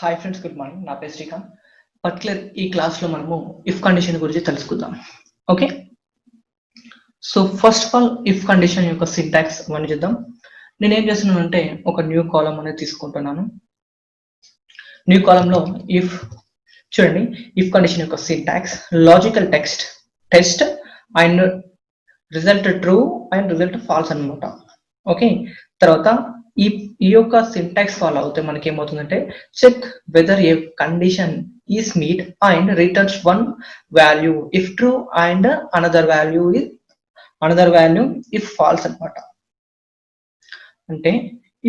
Hi friends, good morning. నా పేరు Srikanth. Particular ఈ క్లాస్లో మనము ఇఫ్ కండిషన్ గురించి తెలుసుకుందాం. Okay, so first of all if condition యొక్క సింటాక్స్ అవన్నీ చూద్దాం. నేనేం చేస్తున్నానంటే ఒక న్యూ కాలం అనేది తీసుకుంటున్నాను. న్యూ కాలంలో ఇఫ్ చూడండి, ఇఫ్ కండిషన్ యొక్క syntax logical test and result true and result false అనమాట. ఓకే, తర్వాత ఈ యొక్క సింటాక్స్ ఫాలో అవుతే మనకి ఏమవుతుందంటే check whether a condition is meet and returns one value if true and another value if false అనమాట. అంటే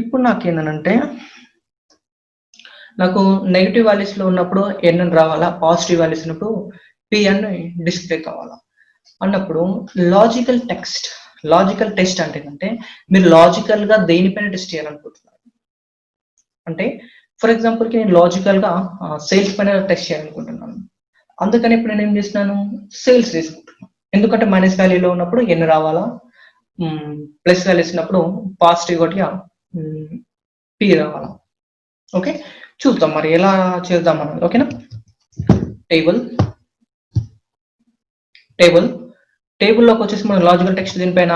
ఇప్పుడు నాకేంటంటే నాకు నెగిటివ్ వాల్యూస్ లో ఉన్నప్పుడు ఎన్ అని రావాలా, పాజిటివ్ వాల్యూస్ ఉన్నప్పుడు పి అని డిస్ప్లే కావాలా అన్నప్పుడు లాజికల్ టెస్ట్ అంటే మీరు లాజికల్ గా దేనిపైన టెస్ట్ చేయాలనుకుంటున్నారు. అంటే ఫర్ ఎగ్జాంపుల్ కి నేను లాజికల్ గా సేల్స్ పైన టెస్ట్ చేయాలనుకుంటున్నాను. అందుకని ఇప్పుడు నేను ఏం చేస్తున్నాను, సేల్స్ తీసుకుంటున్నాను. ఎందుకంటే మైనస్ వాల్యూలో ఉన్నప్పుడు ఎన్ని రావాలా, ప్లస్ వాల్యూస్ ఉన్నప్పుడు పాజిటివ్ ఒకటిగా పి రావాలా. ఓకే, చూద్దాం మరి ఎలా చేద్దాం మనం. ఓకేనా, టేబుల్లోకి వచ్చేసి మనం లాజికల్ టెక్స్ట్ దీనిపైన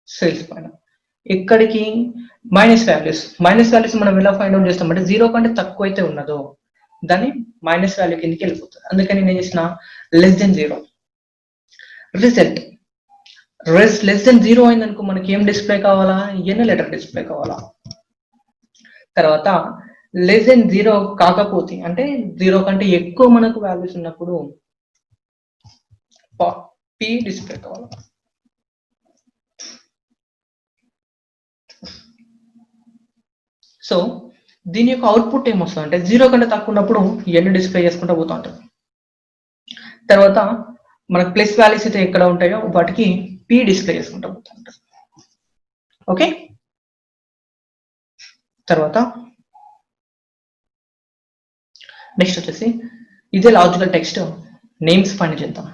సేల్స్ పైన ఇక్కడికి మైనస్ వాల్యూస్ మనం ఎలా ఫైండ్ అవుట్ చేస్తామంటే 0 కంటే తక్కువ అయితే ఉన్నదో దాన్ని మైనస్ వాల్యూ కిందకి వెళ్ళిపోతుంది. అందుకని నేను చేసిన less than 0 result less than 0 అయిందనుకో మనకి ఏం డిస్ప్లే కావాలా, ఎన్ లెటర్ డిస్ప్లే కావాలా. తర్వాత లెస్ దెన్ 0 కాకపోతే అంటే 0 కంటే ఎక్కువ మనకు వాల్యూస్ ఉన్నప్పుడు పి డిస్ప్లే కావాలి. సో దీని యొక్క అవుట్పుట్ ఏమొస్తుంది అంటే 0 కంటే తక్కువ ఉన్నప్పుడు ఎన్ని డిస్ప్లే చేసుకుంటూ పోతూ ఉంటుంది. తర్వాత మనకు ప్లస్ వాల్యూస్ అయితే ఎక్కడ ఉంటాయో వాటికి పి డిస్ప్లే చేసుకుంటూ పోతూ ఉంటుంది. ఓకే, తర్వాత నెక్స్ట్ వచ్చేసి ఇదే లాజికల్ టెక్స్ట్ నేమ్స్ పైన చేద్దాం.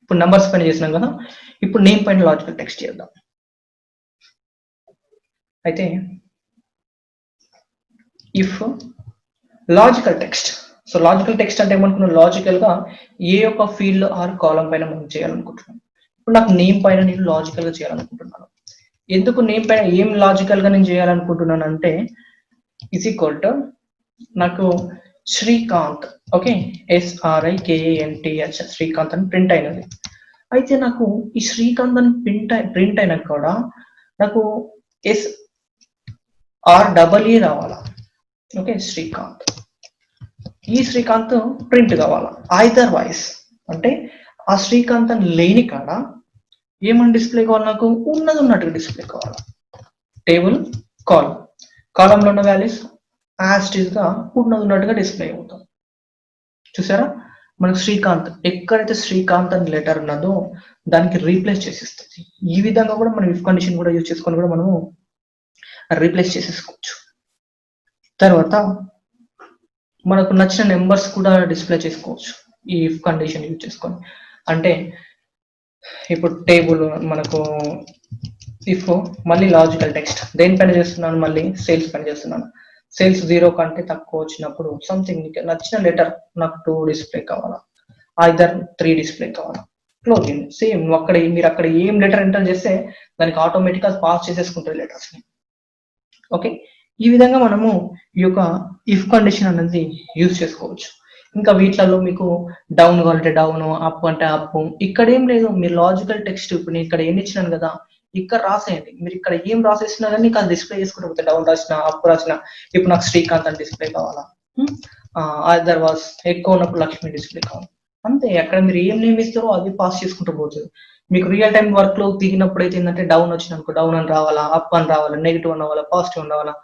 ఇప్పుడు నంబర్స్ పైన చేసినాం కదా, ఇప్పుడు నేమ్ పైన లాజికల్ టెక్స్ట్ చేద్దాం. అయితే if logical text, so logical text అంటే ఏమనుకున్నాం, లాజికల్ గా ఏ యొక్క ఫీల్డ్ ఆర్ కాలం పైన మనం చేయాలనుకుంటున్నాం. ఇప్పుడు నాకు నేమ్ పైన నేను లాజికల్ గా చేయాలనుకుంటున్నాను. ఎందుకు నేమ్ పైన ఏం లాజికల్ గా నేను చేయాలనుకుంటున్నాను అంటే ఇస్ ఈక్వల్ టు నాకు శ్రీకాంత్, ఓకే, SRIKANTH శ్రీకాంత్ అని ప్రింట్ అయినది. అయితే నాకు ఈ శ్రీకాంత్ అని ప్రింట్ అయినా కూడా నాకు SREE రావాలా. ఓకే, శ్రీకాంత్, ఈ శ్రీకాంత్ ప్రింట్ కావాలా. ఐదర్ వైస్ అంటే ఆ శ్రీకాంత్ అని లేని కాడ ఏమని డిస్ప్లే కావాలి, నాకు ఉన్నది ఉన్నట్టుగా డిస్ప్లే కావాలి. టేబుల్ కాలంలో ఉన్న వాల్యూస్ యాస్టీస్ గా ఉన్నది ఉన్నట్టుగా డిస్ప్లే అవుతాం. చూసారా, మనకు శ్రీకాంత్ ఎక్కడైతే శ్రీకాంత్ అని లెటర్ ఉన్నదో దానికి రీప్లేస్ చేసేస్తుంది. ఈ విధంగా కూడా మనం ఇఫ్ కండిషన్ కూడా యూజ్ చేసుకొని కూడా మనము రీప్లేస్ చేసేసుకోవచ్చు. తర్వాత మనకు నచ్చిన నెంబర్స్ కూడా డిస్ప్లే చేసుకోవచ్చు ఈ ఇఫ్ కండిషన్ యూజ్ చేసుకొని. అంటే ఇప్పుడు టేబుల్ మనకు ఇఫ్ మళ్ళీ లాజికల్ టెక్స్ట్ దేనిపైన చేస్తున్నాను, మళ్ళీ సేల్స్ పైన చేస్తున్నాను. సేల్స్ 0 కంటే తక్కువ వచ్చినప్పుడు సంథింగ్ నచ్చిన లెటర్ నాకు 2 డిస్ప్లే కావాలా, ఐదర్ 3 డిస్ప్లే కావాలా. క్లోజ్ చేయండి. సేమ్ మీరు అక్కడ ఏం లెటర్ ఎంటర్ చేస్తే దానికి ఆటోమేటిక్గా పాస్ చేసేసుకుంటుంది లెటర్స్ ని. ఓకే, ఈ విధంగా మనము ఈ యొక్క ఇఫ్ కండిషన్ అనేది యూజ్ చేసుకోవచ్చు. ఇంకా వీటిలలో మీకు డౌన్ కావాలంటే డౌన్, అప్ అంటే అప్. ఇక్కడ ఏం లేదు, మీరు లాజికల్ టెక్స్ట్ ఇప్పుడు నేను ఇక్కడ ఏం ఇచ్చినాను కదా, ఇక్కడ రాసేయండి. మీరు ఇక్కడ ఏం రాసేసినా కానీ అది డిస్ప్లే చేసుకుంటూ పోతే డౌన్ రాసిన, అప్ రాసిన. ఇప్పుడు నాకు శ్రీకాంత్ అని డిస్ప్లే కావాలా, అదర్ వాస్ ఎక్కువ ఉన్నప్పుడు లక్ష్మి డిస్ప్లే కావాలి. అంతే, అక్కడ మీరు ఏం నేమ్ ఇస్తారో అది పాస్ చేసుకుంటూ పోతుంది. మీకు రియల్ టైం వర్క్ లో దిగినప్పుడు అయితే ఏంటంటే డౌన్ వచ్చినప్పుడు డౌన్ అని రావాలా, అప్ అని రావాలా, నెగిటివ్ అని రావాలా, పాజిటివ్ అని రావాలా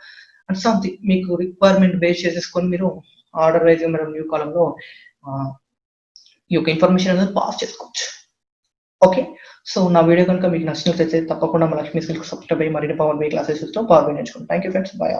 అండ్ సంథింగ్ మీకు రిక్వైర్మెంట్ బేస్ చేసేసుకొని మీరు ఆర్డర్ వైజ్ మనం న్యూ కాలంలో ఈ యొక్క ఇన్ఫర్మేషన్ అనేది పాస్ చేసుకోవచ్చు. ఓకే, సో నా వీడియో కనుక మీకు నచ్చినట్లయితే తప్పకుండా మా లక్ష్మీ స్కిల్స్ సబ్స్క్రైబ్ అయ్యి మరిన్ని పవర్ బై క్లాసెస్ తో పవర్ బై నేర్చుకోండి. Thank you friends, bye.